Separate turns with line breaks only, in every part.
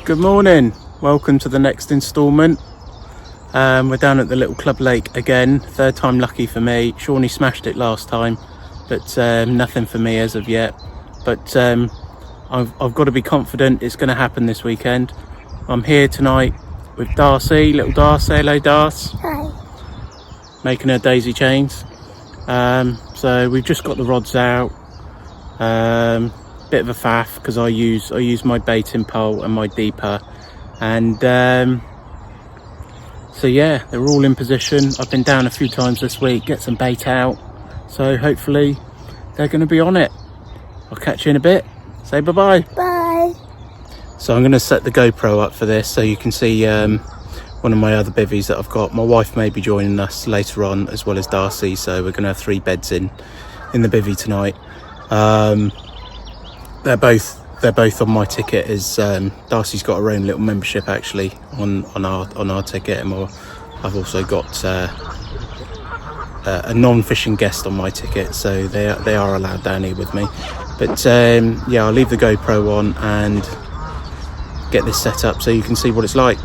Good morning, welcome to the next instalment. We're down at the little club lake again, third time lucky for me. Shawnee smashed it last time, but nothing for me as of yet. But I've got to be confident it's going to happen this weekend. I'm here tonight with Darcy, little Darcy. Hello Darcy.
Hi.
Making her daisy chains. So we've just got the rods out. Bit of a faff because I use my baiting pole and my deeper, and so yeah, they're all in position. I've been down a few times this week, get some bait out, so hopefully they're going to be on it. I'll catch you in a bit. Say bye-bye.
Bye.
So I'm going to set the GoPro up for this so you can see one of my other bivvies that I've got. My wife may be joining us later on, as well as Darcy, so we're going to have 3 beds in the bivvy tonight. They're both on my ticket, as Darcy's got her own little membership actually on our ticket, and I've also got a non-fishing guest on my ticket, so they are allowed down here with me. But yeah, I'll leave the GoPro on and get this set up so you can see what it's like.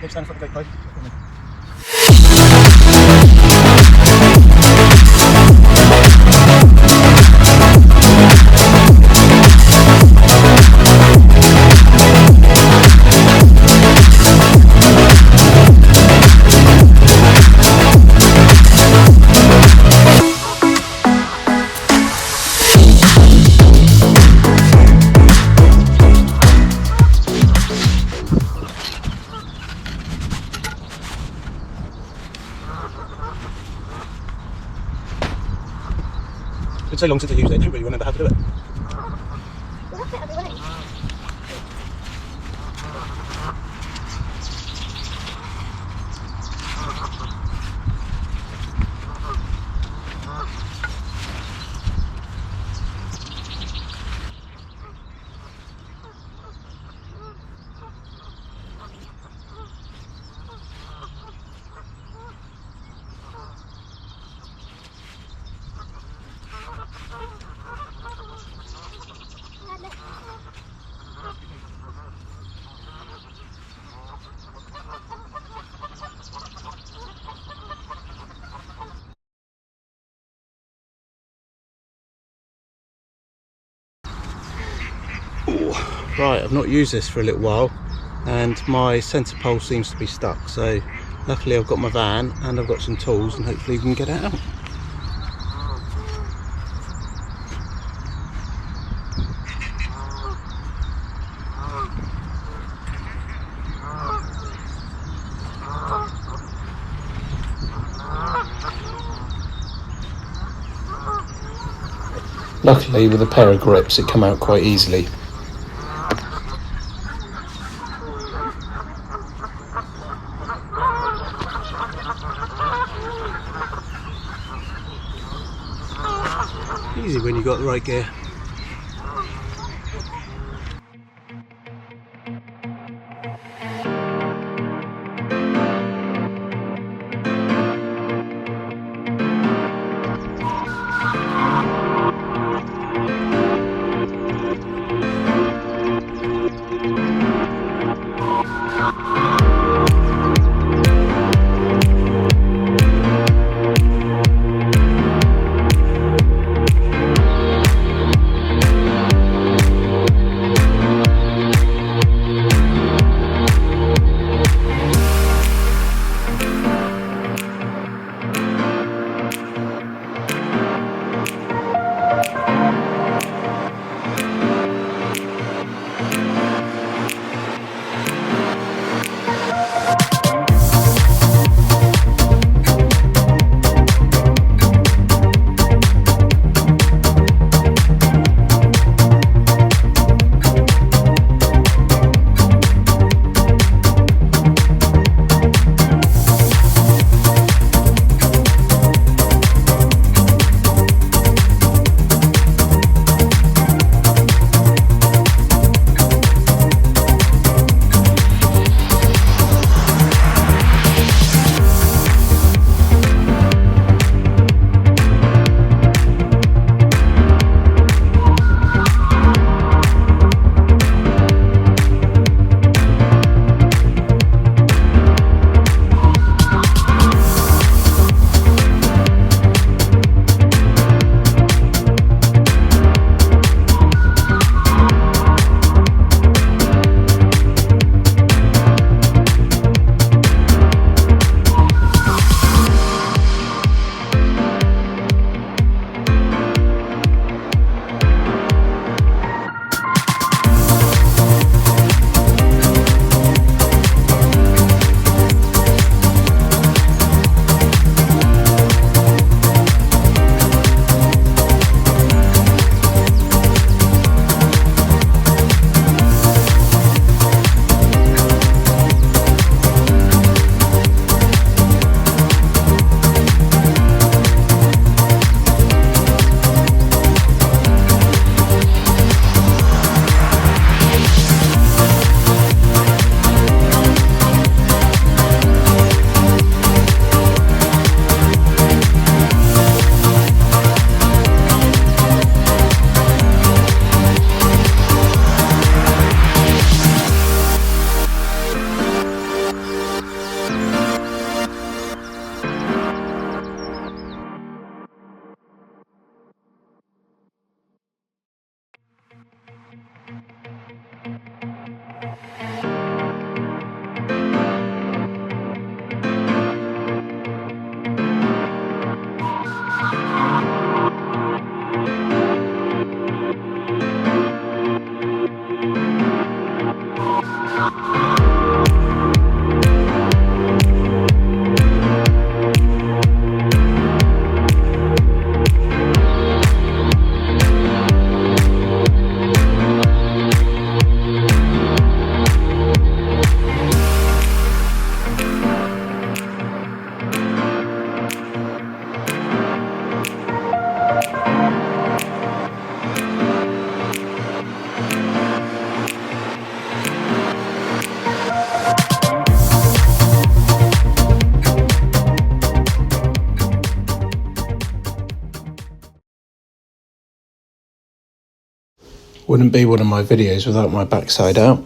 Stand for the GoPro. It's been so long since I used it, I don't really remember how to do it.
Well, that's it, I'll be running.
Right, I've not used this for a little while and my centre pole seems to be stuck, so luckily I've got my van and I've got some tools and hopefully we can get it out. Luckily with a pair of grips it come out quite easily. Easy when you got the right gear. Wouldn't be one of my videos without my backside out.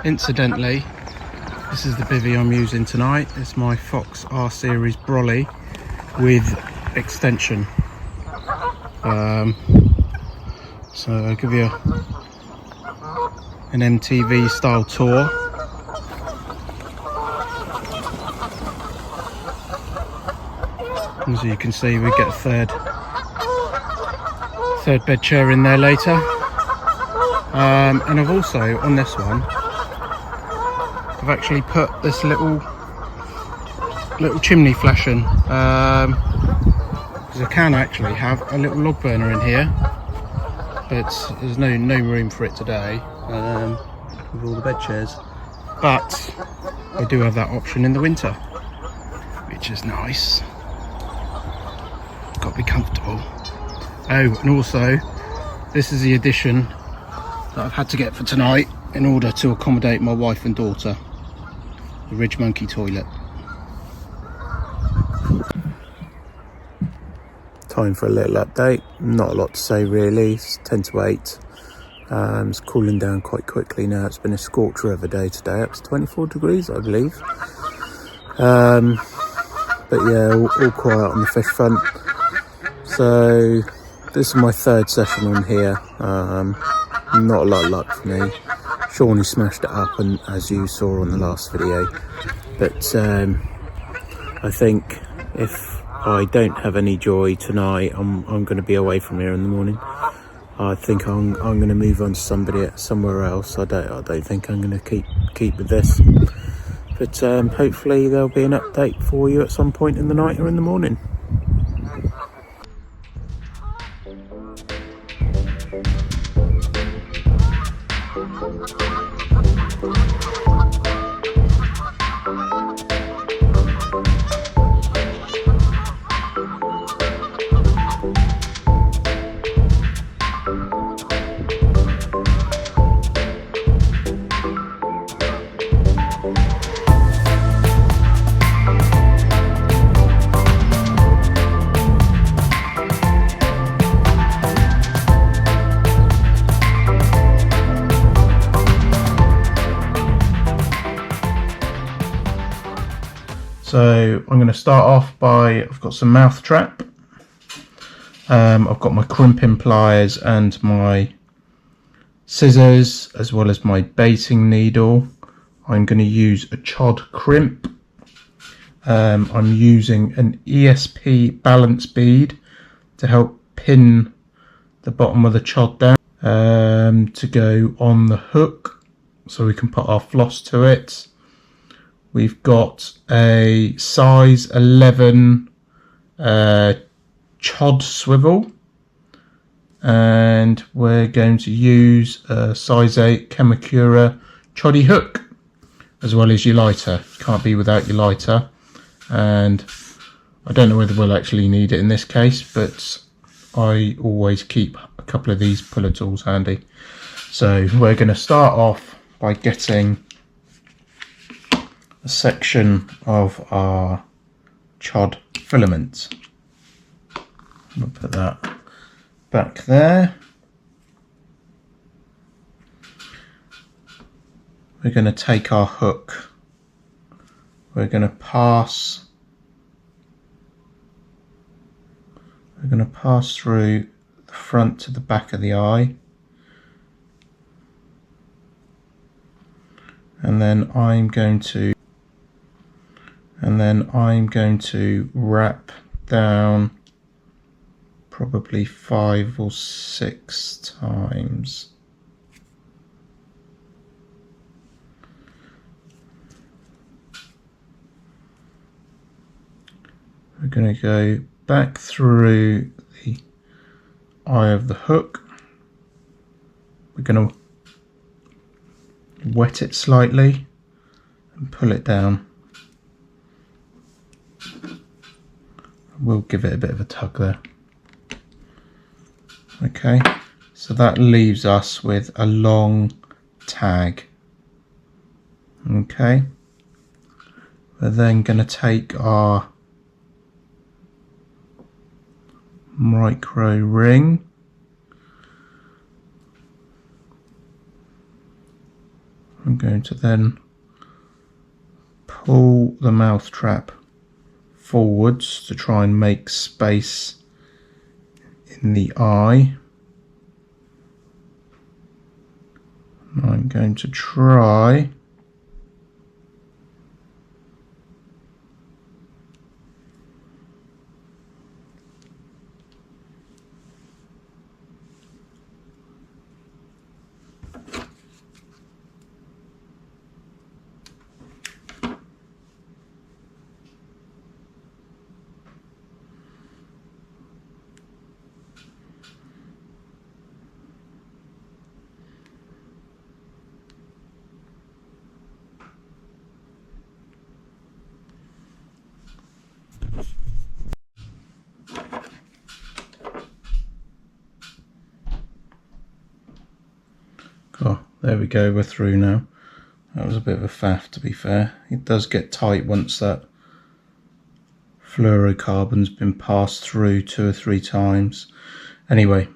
Incidentally, this is the bivvy I'm using tonight. It's my Fox R Series brolly with extension. So I'll give you an MTV style tour. As you can see, we get a third bed chair in there later. And I've also, on this one, I've actually put this little chimney flashing, because I can actually have a little log burner in here, but there's no room for it today, with all the bed chairs. But I do have that option in the winter, which is nice. Got to be comfortable. Oh, and also, this is the addition that I've had to get for tonight in order to accommodate my wife and daughter. The Ridge Monkey toilet. Time for a little update. Not a lot to say really. It's 10 to 8. It's cooling down quite quickly now. It's been a scorcher of a day today. Up to 24 degrees, I believe. But yeah, all quiet on the fish front. So this is my third session on here. Not a lot of luck for me. Shawnee smashed it up, and as you saw on the last video. But I think if I don't have any joy tonight, I'm going to be away from here in the morning. I think I'm going to move on to somewhere else. I don't think I'm going to keep with this. But hopefully there'll be an update for you at some point in the night or in the morning. So I'm going to start off by, I've got some mouth trap. I've got my crimping pliers and my scissors, as well as my baiting needle. I'm going to use a chod crimp. I'm using an ESP balance bead to help pin the bottom of the chod down, to go on the hook so we can put our floss to it. We've got a size 11 chod swivel, and we're going to use a size 8 Kamakura choddy hook, as well as your lighter. Can't be without your lighter, and I don't know whether we'll actually need it in this case, but I always keep a couple of these puller tools handy. So we're going to start off by getting a section of our chod filament. We'll put that back there. We're going to take our hook. We're going to pass through the front to the back of the eye, and then I'm going to wrap down probably 5 or 6 times. We're going to go back through the eye of the hook. We're going to wet it slightly and pull it down. We'll give it a bit of a tug there. Okay, so that leaves us with a long tag. Okay, we're then going to take our micro ring, I'm going to then pull the mouth trap forwards to try and make space in the eye. I'm going to try Oh, there we go, we're through now. That was a bit of a faff, to be fair. It does get tight once that fluorocarbon's been passed through 2 or 3 times. Anyway,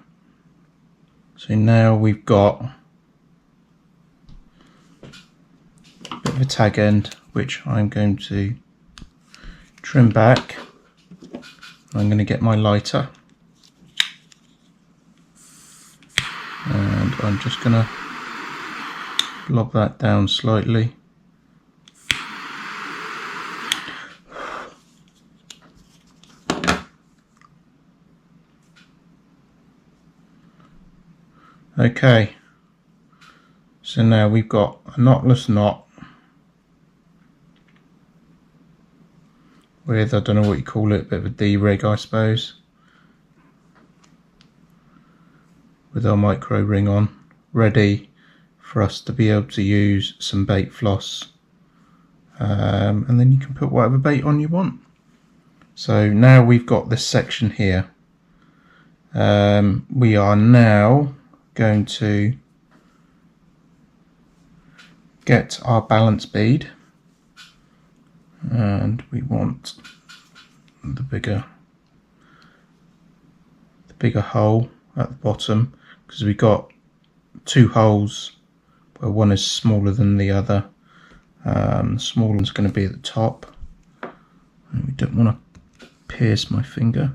so now we've got a bit of a tag end, which I'm going to trim back. I'm going to get my lighter, and I'm just going to lob that down slightly. Okay, so now we've got a knotless knot with, I don't know what you call it, a bit of a D-rig I suppose, with our micro ring on, ready for us to be able to use some bait floss, and then you can put whatever bait on you want. So now we've got this section here. We are now going to get our balance bead, and we want the bigger hole at the bottom, because we got 2 holes where one is smaller than the other. The small one's going to be at the top, and we don't want to pierce my finger.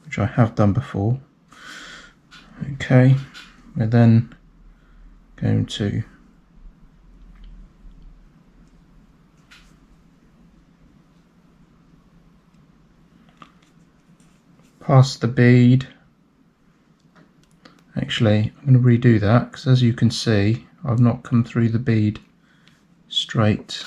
We're which I have done before. Okay, we're then going to pass the bead. Actually, I'm going to redo that because, as you can see, I've not come through the bead straight.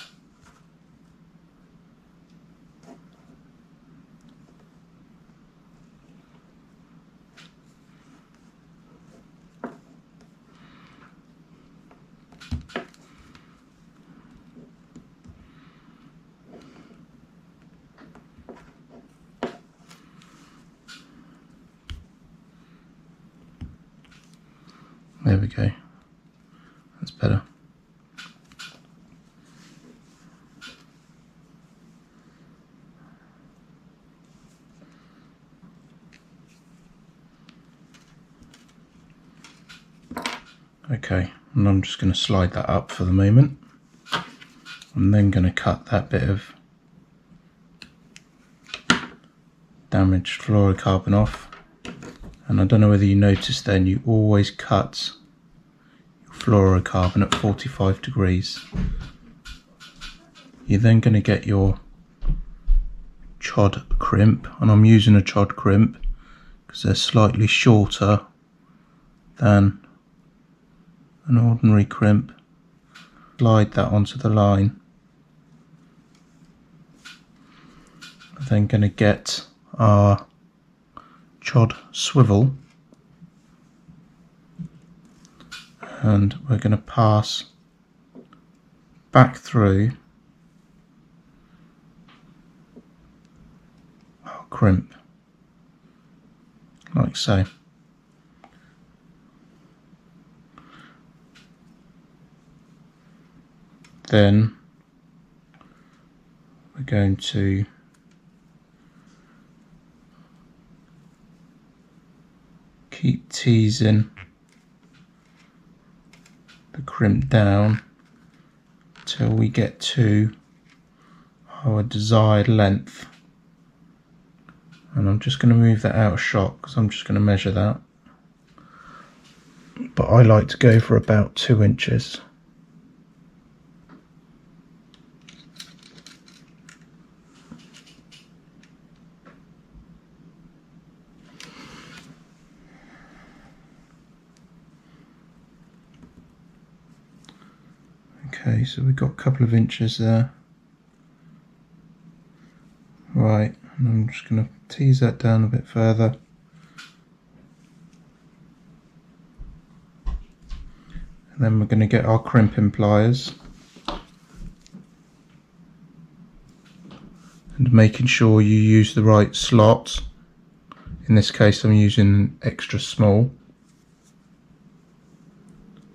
There we go, that's better. Okay, and I'm just going to slide that up for the moment. I'm then going to cut that bit of damaged fluorocarbon off. And I don't know whether you noticed then, you always cut your fluorocarbon at 45 degrees. You're then going to get your chod crimp, and I'm using a chod crimp because they're slightly shorter than an ordinary crimp. Slide that onto the line. I'm then going to get our chod swivel, and we're going to pass back through our crimp like so. Then we're going to keep teasing the crimp down till we get to our desired length, and I'm just going to move that out of shot because I'm just going to measure that, but I like to go for about 2 inches. Okay, so we've got a couple of inches there. Right, and I'm just going to tease that down a bit further. And then we're going to get our crimping pliers. And making sure you use the right slot. In this case I'm using an extra small.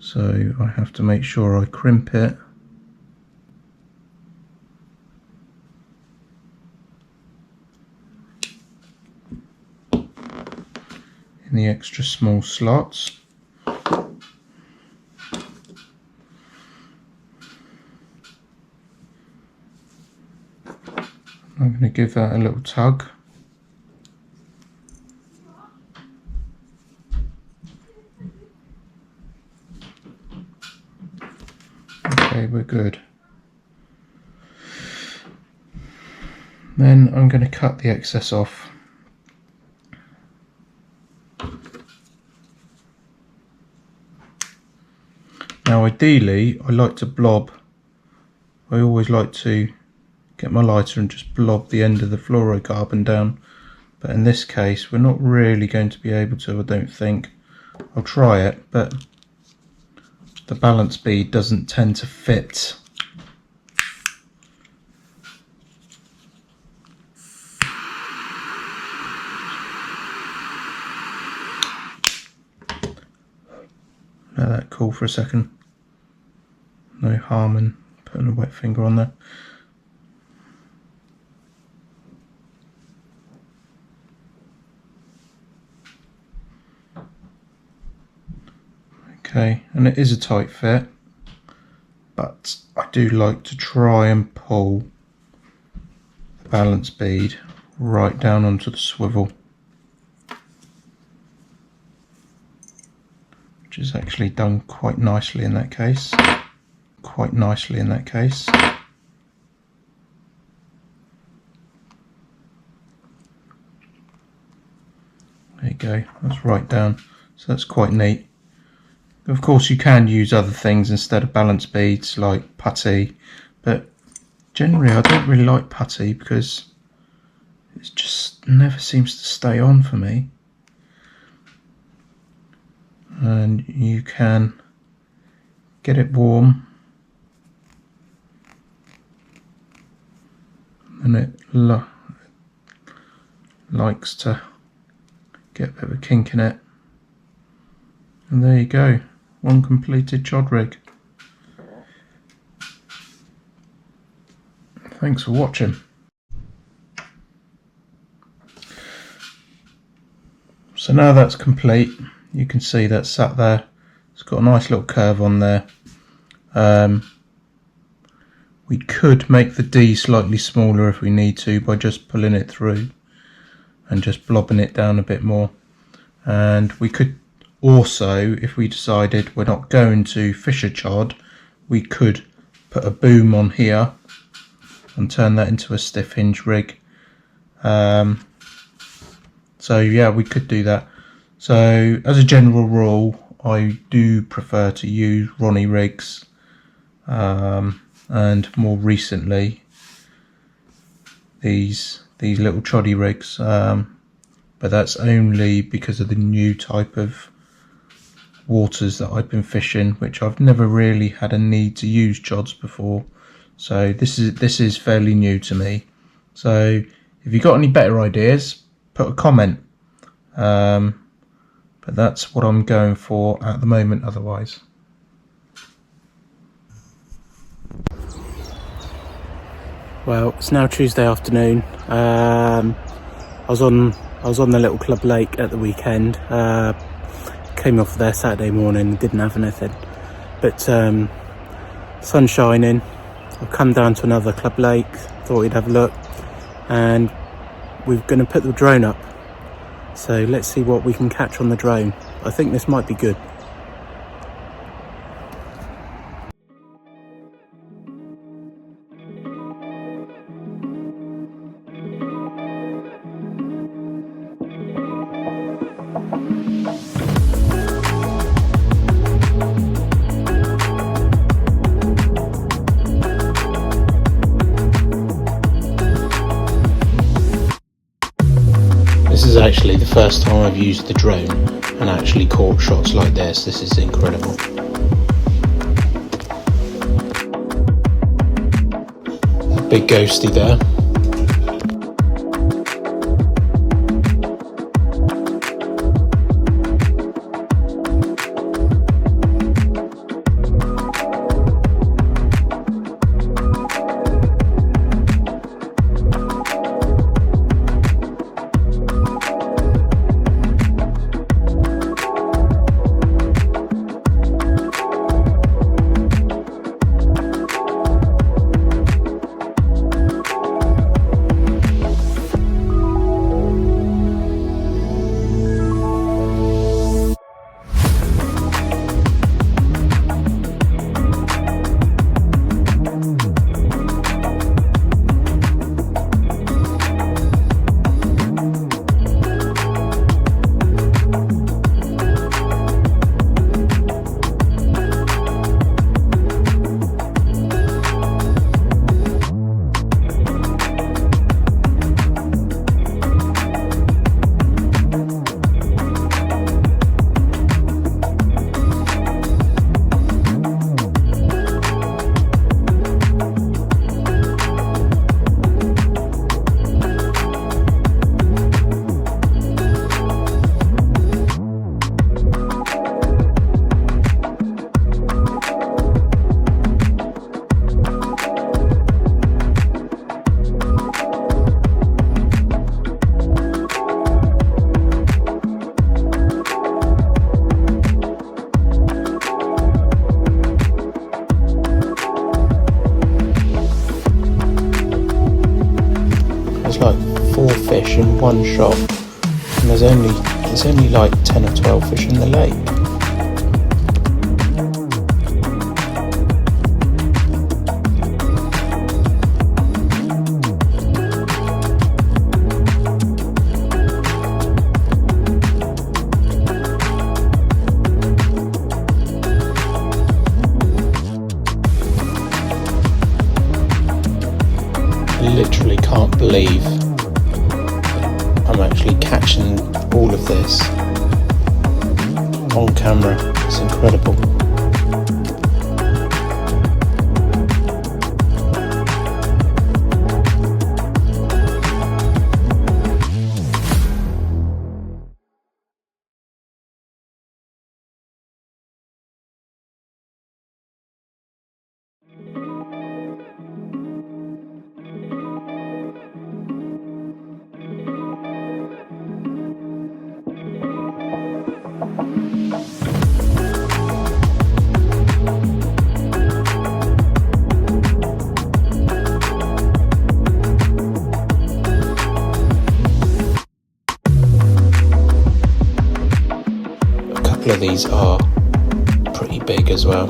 So I have to make sure I crimp it in the extra small slots. I'm going to give that a little tug. Okay, we're good. Then I'm going to cut the excess off. Now ideally I like to blob, I always like to get my lighter and just blob the end of the fluorocarbon down, but in this case we're not really going to be able to, I don't think. I'll try it, but the balance bead doesn't tend to fit. Let that cool for a second. No harm in putting a wet finger on there. Okay, and it is a tight fit, but I do like to try and pull the balance bead right down onto the swivel. which is actually done quite nicely in that case. Quite nicely in that case. There you go, that's right down, so that's quite neat. Of course you can use other things instead of balance beads like putty, but generally I don't really like putty because it just never seems to stay on for me. And you can get it warm and it likes to get a bit of a kink in it. And there you go, one completed chod rig. Thanks for watching. So now that's complete, you can see that's sat there. It's got a nice little curve on there. We could make the D slightly smaller if we need to by just pulling it through and just blobbing it down a bit more. And we could also, if we decided we're not going to fish a chod, we could put a boom on here and turn that into a stiff hinge rig. So yeah, we could do that. So as a general rule, I do prefer to use Ronnie rigs, and more recently these little choddy rigs, but that's only because of the new type of waters that I've been fishing, which I've never really had a need to use chods before. So this is fairly new to me. So if you've got any better ideas, put a comment. But that's what I'm going for at the moment otherwise. Well, it's now Tuesday afternoon. I was on the little club lake at the weekend. Came off there Saturday morning, didn't have anything. But sun's shining. I've come down to another club lake, thought we'd have a look, and we're going to put the drone up. So let's see what we can catch on the drone. I think this might be good. This is actually the first time I've used the drone and actually caught shots like this. This is incredible. A big ghosty there. Like 4 fish in one shot, and there's only like 10 or 12 fish in the lake. literally can't believe I'm actually catching all of this on camera. It's incredible. Of these are pretty big as well.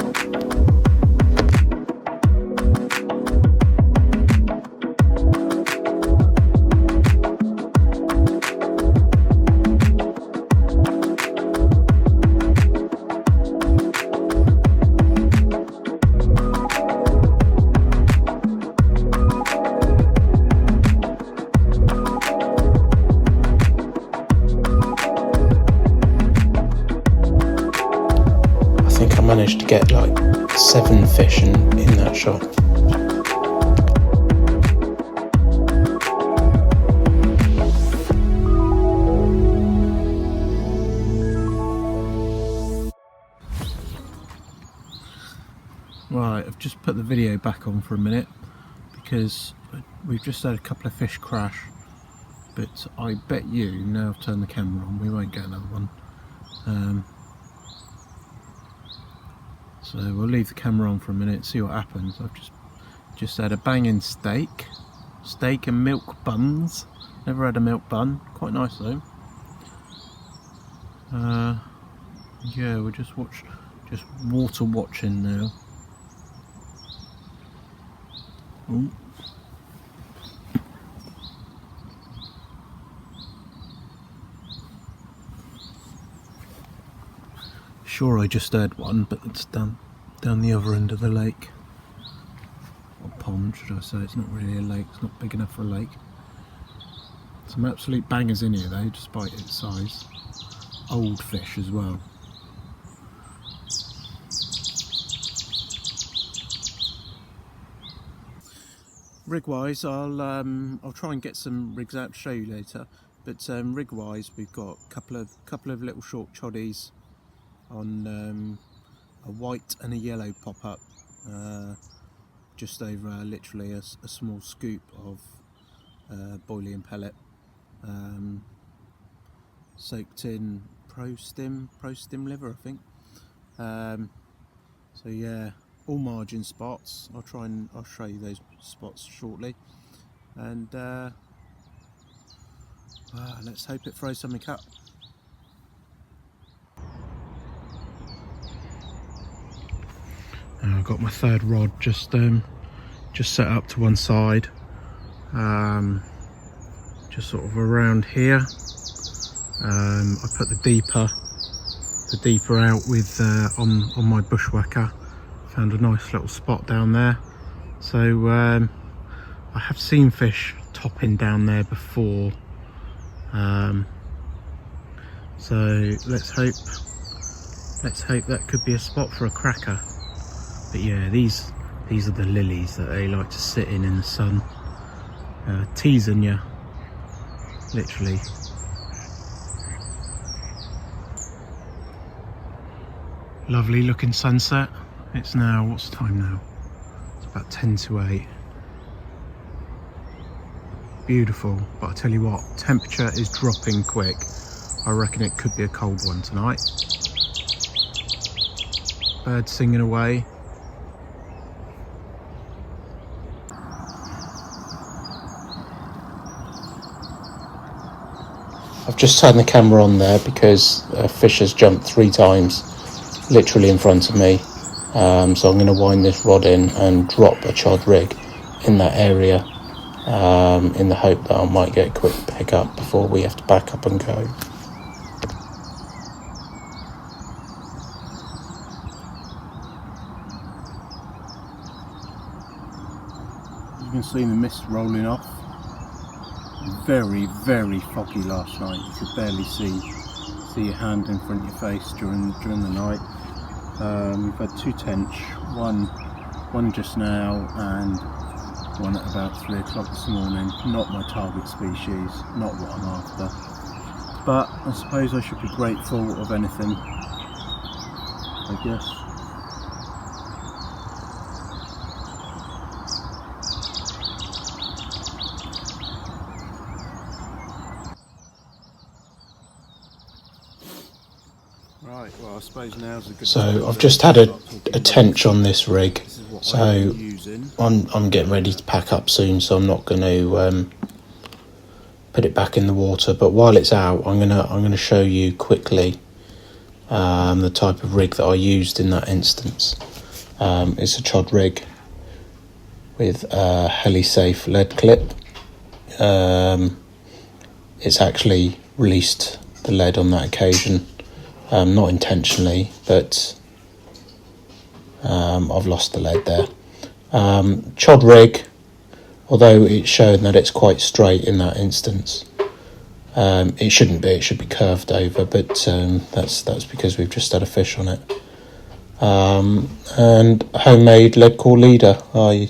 Managed to get like 7 fish in that shot. Right, I've just put the video back on for a minute because we've just had a couple of fish crash, but I bet you, now I've turned the camera on, we won't get another one. So we'll leave the camera on for a minute, see what happens. I've just had a banging steak and milk buns. Never had a milk bun, quite nice though. Yeah, we're just water watching now. Ooh. Sure, I just heard one, but it's down the other end of the lake, or pond should I say. It's not really a lake, it's not big enough for a lake. Some absolute bangers in here though, despite its size. Old fish as well. Rig wise, I'll try and get some rigs out to show you later, but rig wise we've got a couple of little short choddies on a white and a yellow pop-up, just over literally a small scoop of boiling pellet, soaked in pro stim liver, I think. So yeah, all margin spots. I'll show you those spots shortly, and let's hope it throws something up. I've got my third rod just set up to one side, just sort of around here. I put the deeper out with on my bushwhacker. Found a nice little spot down there. So I have seen fish topping down there before. So let's hope that could be a spot for a cracker. But yeah, these are the lilies that they like to sit in the sun, teasing you, literally. Lovely looking sunset. It's now, what's the time now? It's about 10 to 8. Beautiful, but I tell you what, temperature is dropping quick. I reckon it could be a cold one tonight. Birds singing away. I've just turned the camera on there because a fish has jumped 3 times literally in front of me, so I'm going to wind this rod in and drop a chod rig in that area, in the hope that I might get a quick pick up before we have to back up and go. You can see the mist rolling off. Very, very foggy last night. You could barely see your hand in front of your face during the night. We've had 2 tench, one just now and one at about 3 o'clock this morning. Not my target species, not what I'm after. But I suppose I should be grateful of anything, I guess. Right, well, I suppose now's a good
So I've just had a tench on this rig, so I'm getting ready to pack up soon, so I'm not going to put it back in the water. But while it's out, I'm gonna show you quickly the type of rig that I used in that instance. It's a chod rig with a heli-safe lead clip. It's actually released the lead on that occasion. Not intentionally, but I've lost the lead there. Chod rig, although it's shown that it's quite straight in that instance. It shouldn't be, it should be curved over, but that's because we've just had a fish on it. And homemade lead core leader. I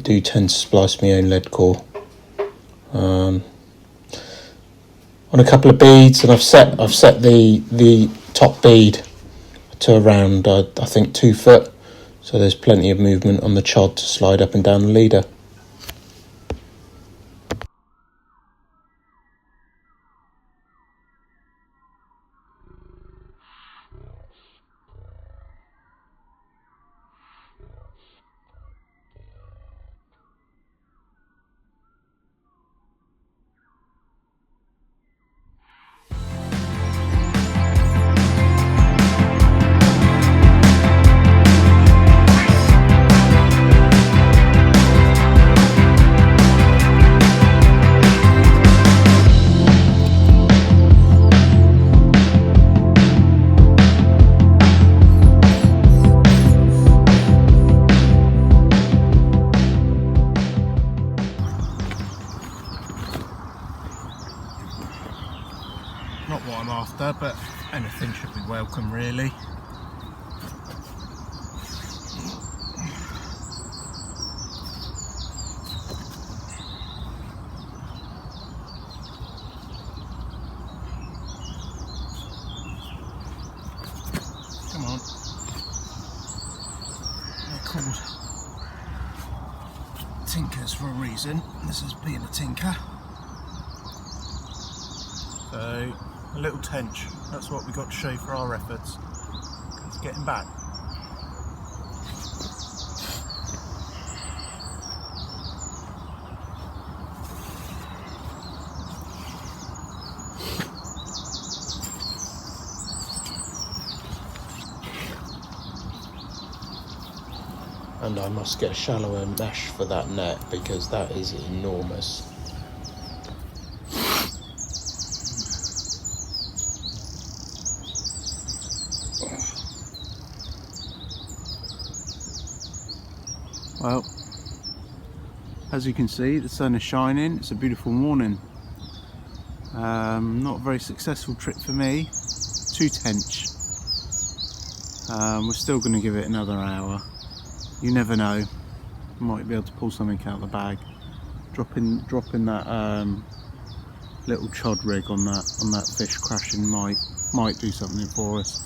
do tend to splice my own lead core. On a couple of beads, and I've set the top bead to around I think 2 foot, so there's plenty of movement on the chod to slide up and down the leader.
Not what I'm after, but anything should be welcome, really. Come on. They're called tinkers for a reason. This is being a tinker. So, a little tench, that's what we got to show for our efforts. It's getting back.
And I must get a shallower mesh for that net because that is enormous.
Well, as you can see, the sun is shining. It's a beautiful morning. Not a very successful trip for me. 2 tench. We're still going to give it another hour. You never know. Might be able to pull something out of the bag. Dropping that little chod rig on that fish crashing might do something for us.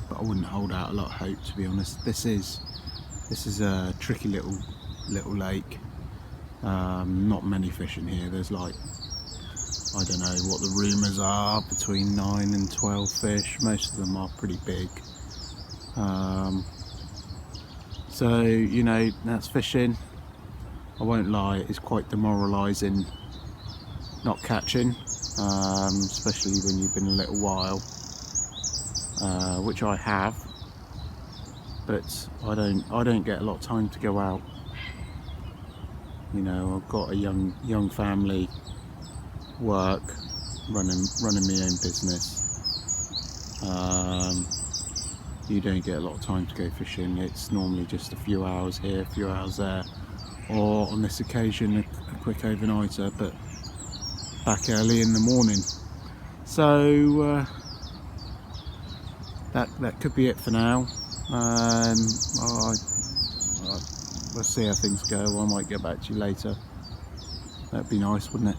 But I wouldn't hold out a lot of hope, to be honest. This is a tricky little lake. Not many fish in here. There's like, I don't know what the rumours are, between 9 and 12 fish. Most of them are pretty big. So, you know, that's fishing. I won't lie, it's quite demoralising not catching, especially when you've been a little while, which I have. But I don't get a lot of time to go out. You know, I've got a young family, work, running my own business. You don't get a lot of time to go fishing. It's normally just a few hours here, a few hours there, or on this occasion a quick overnighter, but back early in the morning. So that could be it for now. We'll see how things go. I might get back to you later. That'd be nice, wouldn't it?